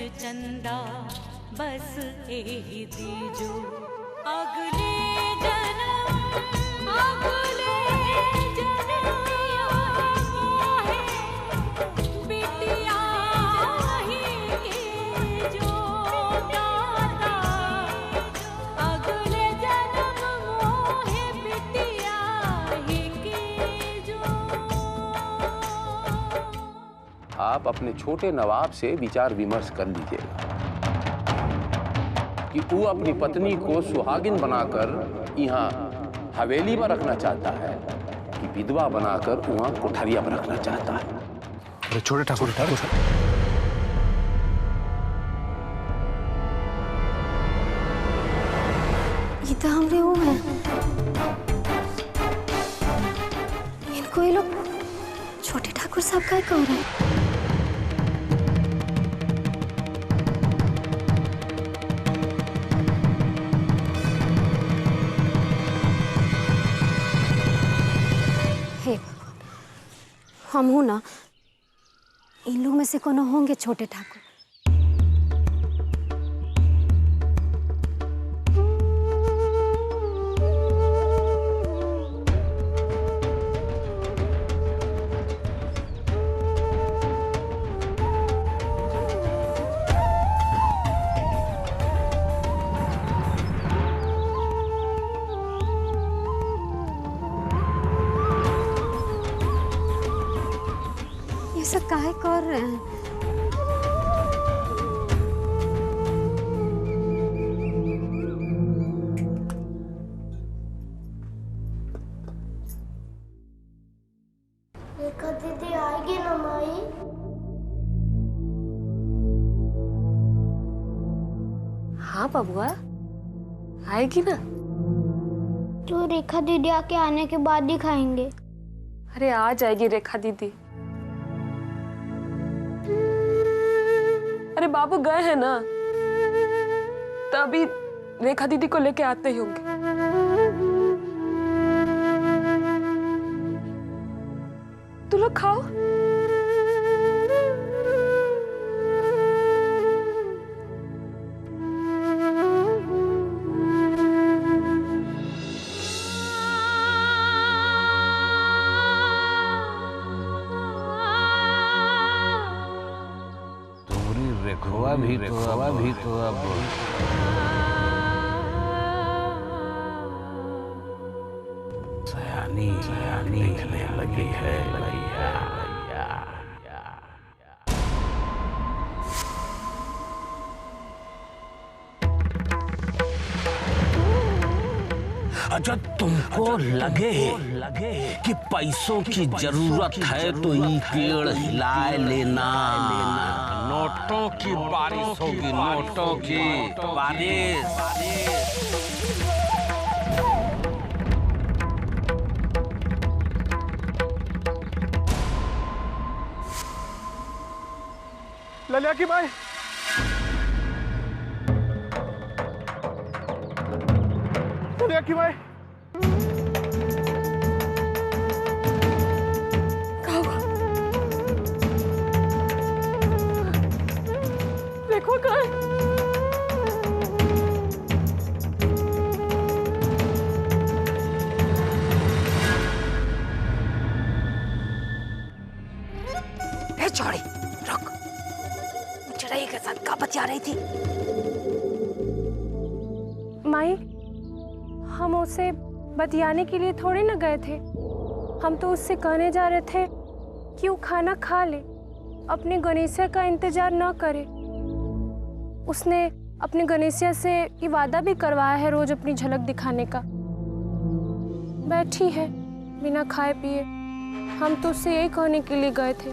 चंदा बस एही दीजो अगले जन्म मोहे बिटिया ही के जो दाता अगले जन्म मोहे बिटिया ही के जो। आप अपने छोटे नवाब से विचार विमर्श कर लीजिएगा कि वो अपनी पत्नी को सुहागिन बनाकर यहाँ हवेली में रखना चाहता है कि विधवा बनाकर वहाँ कोठरिया में रखना चाहता है। अरे छोटे ठाकुर ये तो हमरे वो है, इनको ये लोग छोटे ठाकुर साहब का कह रहे हैं। हम हूं ना, इन लोग में से कोनो होंगे छोटे ठाकुर। ये सब काहे कर रहे हैं? रेखा दीदी आएगी ना माई? हाँ बबुआ, आएगी ना। तो रेखा दीदी आके आने के बाद ही खाएंगे। अरे आ जाएगी रेखा दीदी। अरे बाबू गए हैं ना, तभी रेखा दीदी को लेके आते ही होंगे। तू लोग खाओ। रेखवा भी तो अब सयानी लिखने लगी है भैया। अच्छा तुमको लगे कि पैसों की जरूरत है तो ये पेड़ हिलाए लेना। नोटों की बारिश होगी, नोटों की बारिश। ललिया की माई, ललिया की माई, देखो कहाँ है? छोड़ी रुक, चढ़ाई के साथ का बतिया रही थी। माई, हम उससे बतियाने के लिए थोड़ी ना गए थे। हम तो उससे कहने जा रहे थे कि वो खाना खा ले, अपने गणेशिया का इंतजार ना करे। उसने अपने गणेशिया से ये वादा भी करवाया है रोज अपनी झलक दिखाने का। बैठी है बिना खाए पिए। हम तो उससे यही कहने के लिए गए थे।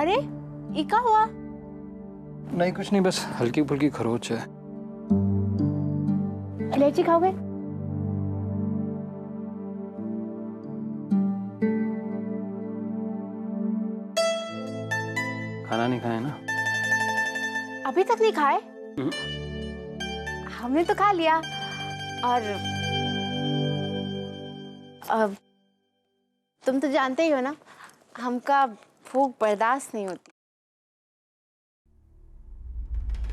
अरे ये क्या हुआ? नहीं कुछ नहीं, बस हल्की फुल्की खरोच है। इलायची खाओगे? खाना नहीं खाया ना? अभी तक नहीं खाए? हमने तो खा लिया। और अब तुम तो जानते ही हो ना, हमका भूख बर्दाश्त नहीं होती।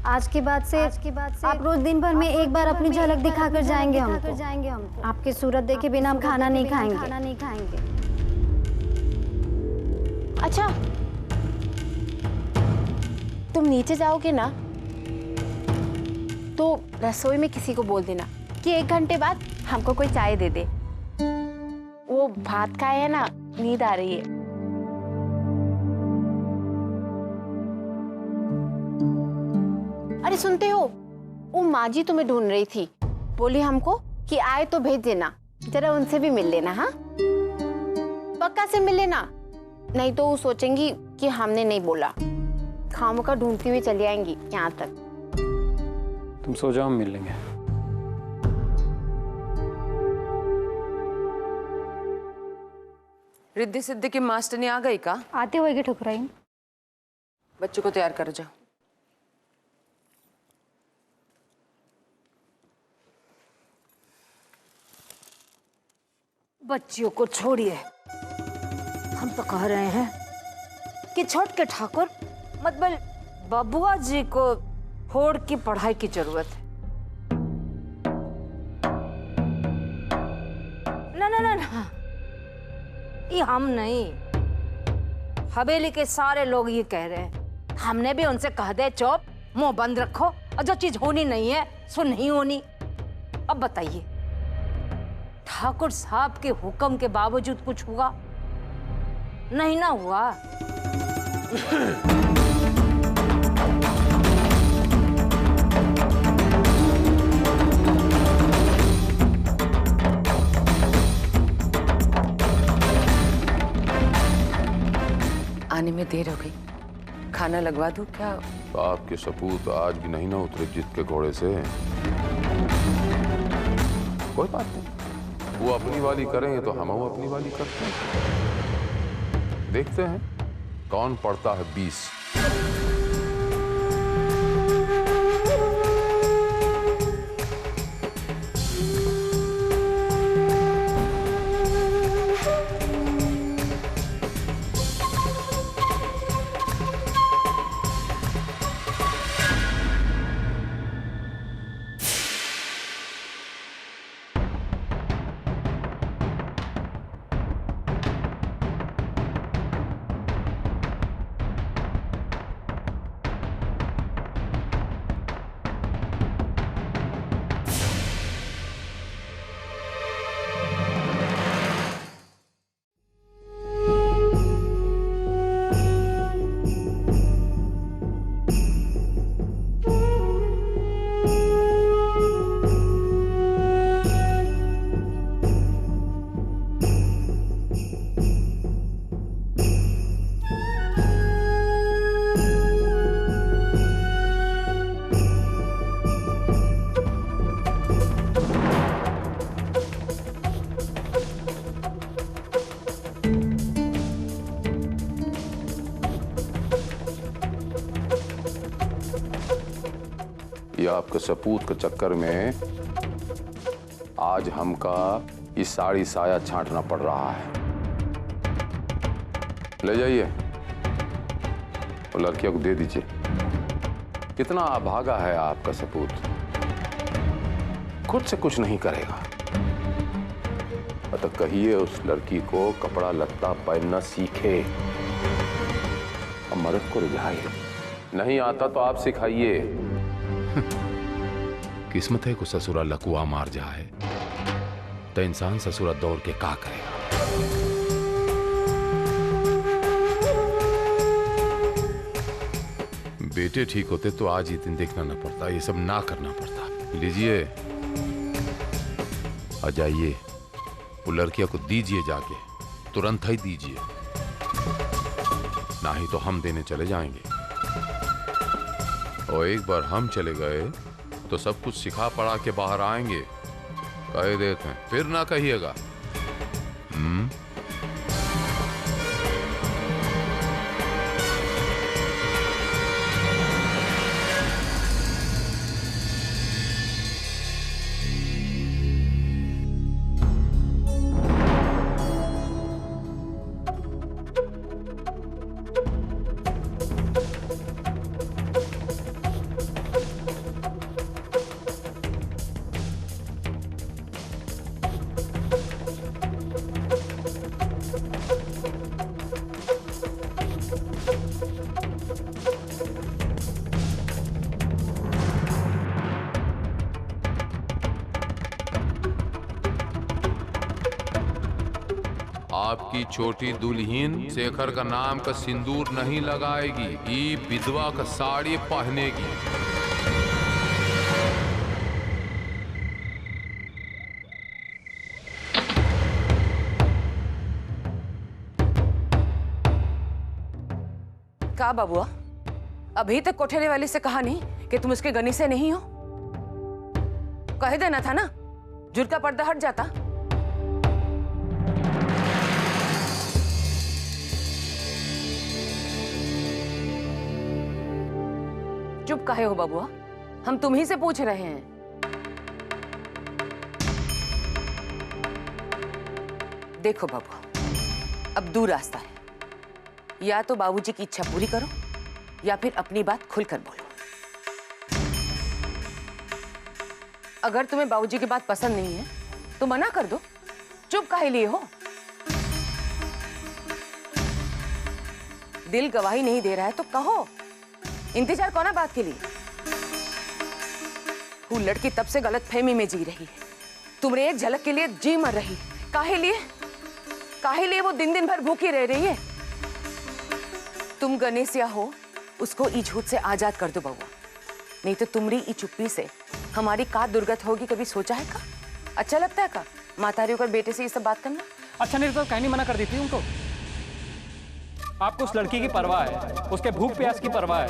आज के बाद से आप रोज दिन भर में एक बार अपनी झलक दिखाकर जाएंगे हमको। आपकी सूरत देखे बिना हम खाना नहीं खाएंगे। अच्छा, तुम नीचे जाओगे ना तो रसोई में किसी को बोल देना कि 1 घंटे बाद हमको कोई चाय दे दे। वो भात खाए है ना, नींद आ रही है। अरे सुनते हो, वो माँ जी तुम्हें ढूंढ रही थी, बोली हमको कि आए तो भेज देना, जरा उनसे भी मिल लेना। हाँ, पक्का से मिल लेना, नहीं तो वो सोचेंगी कि हमने नहीं बोला। खामों का ढूंढती हुई चली आएंगी यहाँ तक। तुम सो जाओ, हम मिल लेंगे। रिद्धि सिद्धि की मास्टरनी आ गई का? आते होएगी ठुकराई। बच्चों को तैयार कर जाओ। बच्चियों को छोड़िए, हम तो कह रहे हैं कि छोट के ठाकुर मतलब बबुआ जी को होड़ की पढ़ाई की जरूरत है। ना, ये हम नहीं, हवेली के सारे लोग ये कह रहे हैं। हमने भी उनसे कह दे चुप, मुंह बंद रखो, और जो चीज होनी नहीं है सो नहीं होनी। अब बताइए, ठाकुर साहब के हुक्म के बावजूद कुछ हुआ नहीं ना हुआ? आने में देर हो गई, खाना लगवा दूं क्या? आपके सपूत आज भी नहीं ना उतरे जित के घोड़े से। कोई बात नहीं, वो अपनी वाली करेंगे तो हम अपनी वाली करते हैं। देखते हैं कौन पड़ता है 20। ये आपके सपूत के चक्कर में आज हमका इस साड़ी साया छांटना पड़ रहा है। ले जाइए, वो लड़कियों को दे दीजिए। कितना अभागा है आपका सपूत, खुद से कुछ नहीं करेगा। अतः कहिए उस लड़की को कपड़ा लत्ता पहनना सीखे, अब मर्द को रिझाइए। नहीं आता तो आप सिखाइए। किस्मत है को ससुरा लकुआ मार जाए तो इंसान ससुरा दौड़ के का करेगा। बेटे ठीक होते तो आज ही दिन देखना ना पड़ता, ये सब ना करना पड़ता। लीजिए, आ जाइए, वो लड़कियों को दीजिए, जाके तुरंत ही दीजिए, ना ही तो हम देने चले जाएंगे। और एक बार हम चले गए तो सब कुछ सिखा पढ़ा के बाहर आएंगे। कह देते हैं, फिर ना कहिएगा। आपकी छोटी दुल्हीन शेखर का नाम का सिंदूर नहीं लगाएगी, ये विधवा का साड़ी पहनेगी। का बाबुआ, अभी तक कोठेरे वाली से कहा नहीं कि तुम उसके गनी से नहीं हो? कह देना था ना, जुर्द का पर्दा हट जाता। चुप काहे हो बाबुआ, हम तुम ही से पूछ रहे हैं। देखो बाबुआ, अब दो रास्ता है, या तो बाबूजी की इच्छा पूरी करो या फिर अपनी बात खुलकर बोलो। अगर तुम्हें बाबूजी की बात पसंद नहीं है तो मना कर दो, चुप काहे लिए हो? दिल गवाही नहीं दे रहा है तो कहो, इंतजार कौन है बात के लिए? वो लड़की तब से गलत फहमी में जी रही है, तुम्हारे एक झलक के लिए जी मर रही है। काहे लिए? काहे लिए वो दिन दिन भर भूखी रह रही है? तुम गणेशिया हो, उसको ई झूठ से आजाद कर दो बउआ, नहीं तो तुम्हारी ई चुप्पी से हमारी का दुर्गत होगी, कभी सोचा है का? अच्छा लगता है का मातारियों कर बेटे से ये सब बात करना? अच्छा नहीं तो कहनी मना कर दी थी उनको। आपको उस लड़की की परवाह है, उसके भूख प्यास की परवाह है,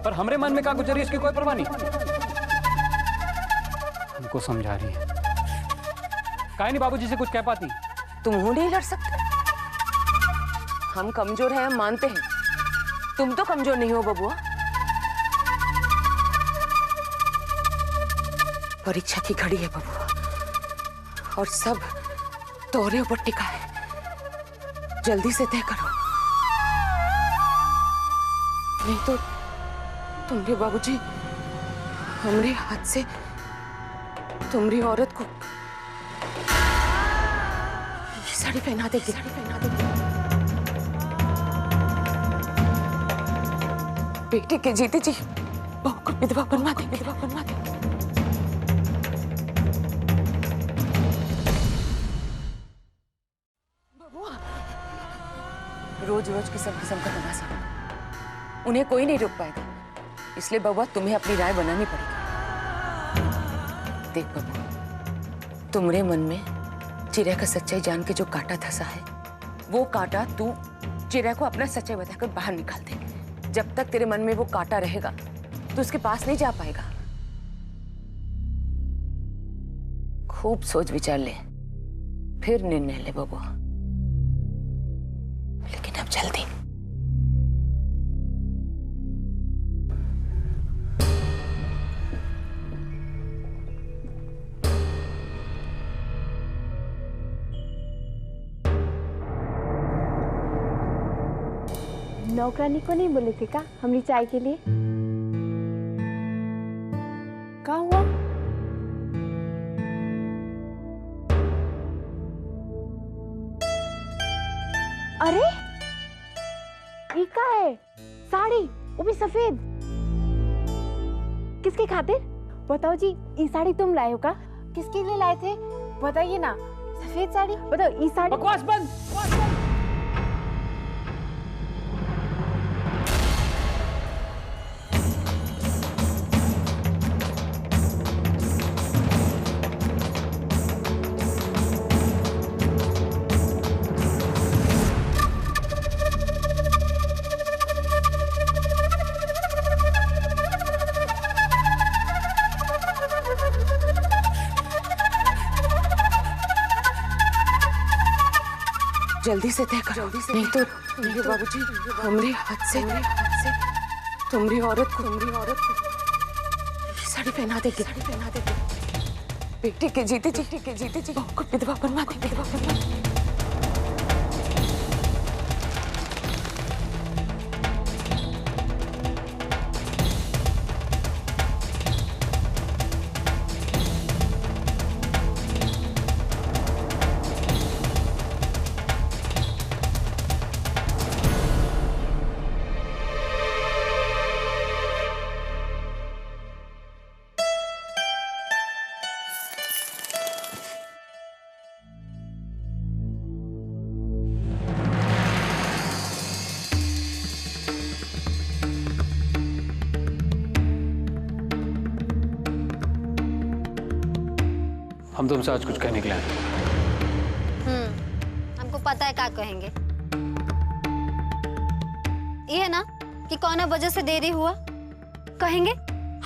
पर हमरे मन में क्या गुजरी इसकी कोई परवाह नहीं। हमको समझा रही है, काहे नहीं बाबूजी से कुछ कह पाती? तुम हो नहीं लड़ सकते। हम कमजोर हैं, हम मानते हैं, तुम तो कमजोर नहीं हो बबुआ। परीक्षा की घड़ी है बबुआ, और सब तोरे ऊपर टिका है, जल्दी से तय करो, नहीं तो तुम्हारे बाबूजी हमारे हाथ से तुम्हारी औरत को साड़ी पहना देगी, साड़ी पहना देगी। बेटे के जीते जी बहू को विधवा बनवा दे, विधवा बनवा दे। रोज रोज किस्म किस्म का तमाशा, उन्हें कोई नहीं रोक पाएगा, इसलिए बबुआ तुम्हें अपनी राय बनानी पड़ेगी। देख बबुआ, तुम्हारे मन में चिड़ै का सच्चाई जान के जो कांटा धंसा है, वो कांटा तू चिड़ै को अपना सच्चाई बताकर बाहर निकाल दे। जब तक तेरे मन में वो कांटा रहेगा तो उसके पास नहीं जा पाएगा। खूब सोच विचार ले, फिर निर्णय ले बबुआ, लेकिन अब जल्दी। नौकरानी को नहीं बोले थे का हमरी चाय के लिए? क्या हुआ? अरे ये क्या है? साड़ी, वो भी सफेद। किसके खातिर? बताओ जी, ये साड़ी तुम लाए हो का? किसके लिए लाए थे बताइए ना। सफेद साड़ी, बताओ ये साड़ी। बकवास बंद। जल्दी से तय करो, नहीं तो मेरे बाबूजी हमारे हाथ से तुम्हारी औरत को साड़ी पहना देगी, साड़ी पहना देगी। बेटे के जीते जी बहू को विधवा बनवा दे, विधवा बनवा दे। हम तुमसे आज कुछ कहने के लिए आए। हमको पता है क्या कहेंगे। ये है ना कि कौन वजह से देरी हुआ कहेंगे।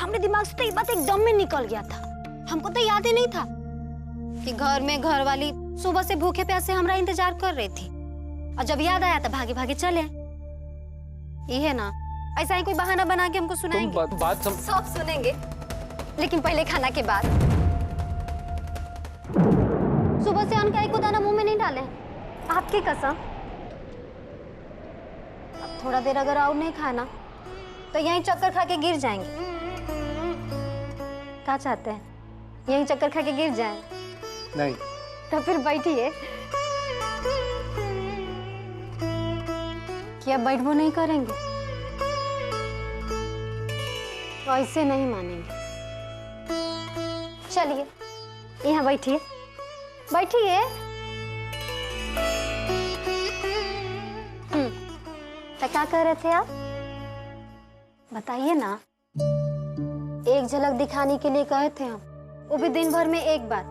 हमरे दिमाग से तो ये बात एकदम में निकल गया था। हमको तो याद ही नहीं था कि घर में घर वाली सुबह से भूखे प्यासे हमारा इंतजार कर रही थी, और जब याद आया तो भागे भागे चले। ये है ना, ऐसा ही कोई बहाना बना के हमको सुनाएंगे। सब सुनेंगे, लेकिन पहले खाना के बाद। सुबह से अन्न का एक दाना मुंह में नहीं डाले, आपकी कसम। अब थोड़ा देर अगर और नहीं खाना तो यहीं चक्कर खा के गिर जाएंगे। क्या चाहते हैं, यहीं चक्कर खा के गिर जाएं? नहीं। तो फिर बैठिए। क्या बैठबो नहीं करेंगे? तो ऐसे नहीं मानेंगे। चलिए यहाँ बैठिए, बैठिए। तो क्या कह रहे थे आप? बताइए ना। एक झलक दिखाने के लिए कहे थे हम, वो भी दिन भर में एक बार।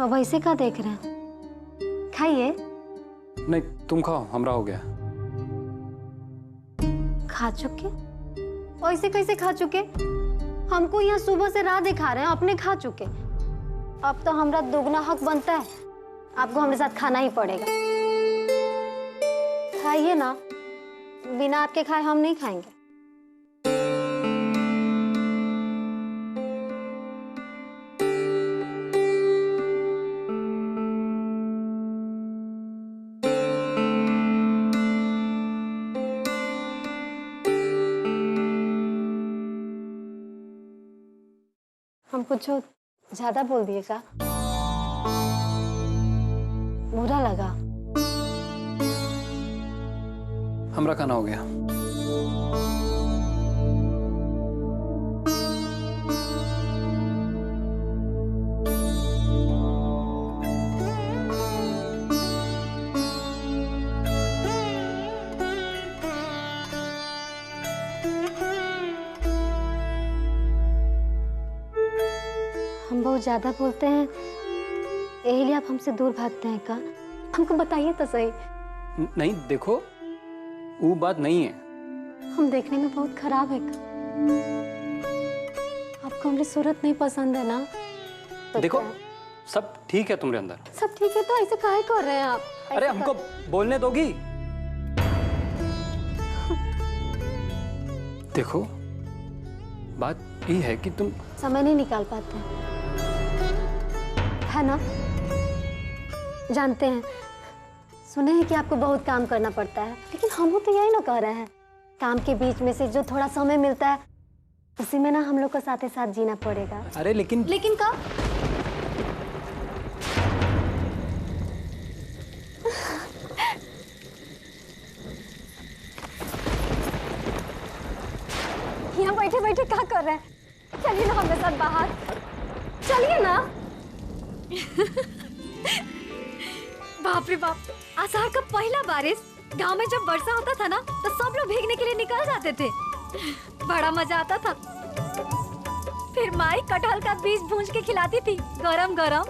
अब वैसे क्या देख रहे हैं? खाइए। नहीं, तुम खाओ, हमरा हो गया। खा चुके? ऐसे कैसे खा चुके? हमको यहाँ सुबह से राह दिखा रहे हैं, अपने खा चुके। अब तो हमरा दुगना हक बनता है, आपको हमारे साथ खाना ही पड़ेगा। खाइए ना, बिना आपके खाए हम नहीं खाएंगे। हम कुछ ज्यादा बोल दिए क्या? बुरा लगा? हमरा खाना हो गया। हम बहुत ज्यादा बोलते हैं, यही लिए आप हमसे दूर भागते हैं क्या? हमको बताइए तो सही। नहीं, देखो वो बात नहीं है। हम देखने में बहुत खराब है क्या? आपको हमारी सूरत नहीं पसंद है ना? तो देखो क्या? सब ठीक है तुम्हारे अंदर। सब ठीक है तो ऐसे काहे कर रहे हैं आप? अरे हमको बोलने दोगी? देखो बात ये है कि तुम समय नहीं निकाल पाते हैं, है ना? जानते हैं, सुने हैं कि आपको बहुत काम करना पड़ता है, लेकिन हम तो यही ना कह रहे हैं। काम के बीच में से जो थोड़ा समय मिलता है, उसी में ना हम लोग को साथ साथ जीना पड़ेगा। अरे लेकिन क्या? यहाँ बैठे बैठे क्या कर रहे हैं? चलिए ना हमारे साथ बाहर, चलिए ना। बाप रे बाप, आषाढ़ का पहला बारिश। गांव में जब वर्षा होता था ना, तो सब लोग भीगने के लिए निकल जाते थे। बड़ा मजा आता था। फिर माई कटहल का बीज भूंज के खिलाती थी, गरम गरम।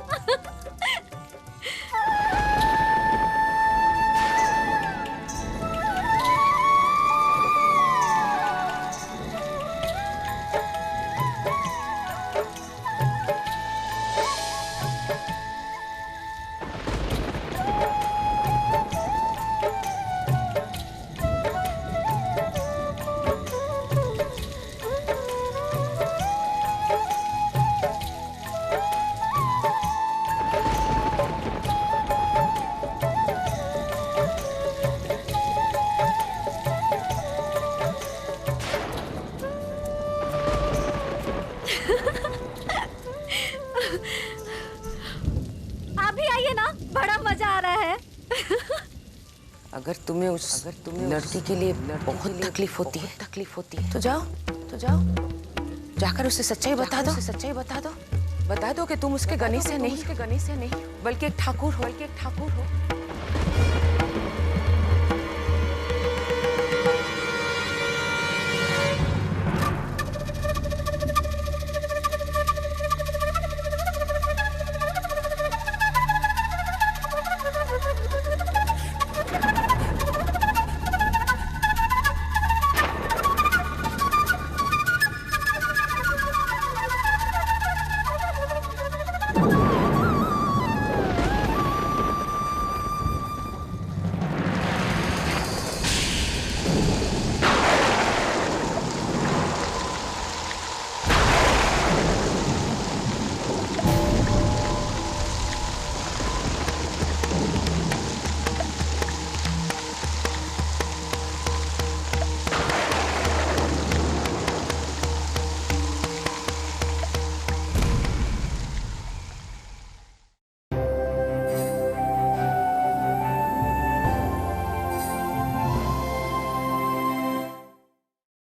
अगर तुम्हें उस लड़की के लिए बहुत तकलीफ होती है तो जाओ जाकर उसे सच्चाई बता दो। बता दो कि तुम उसके गनी से नहीं बल्कि एक ठाकुर हो।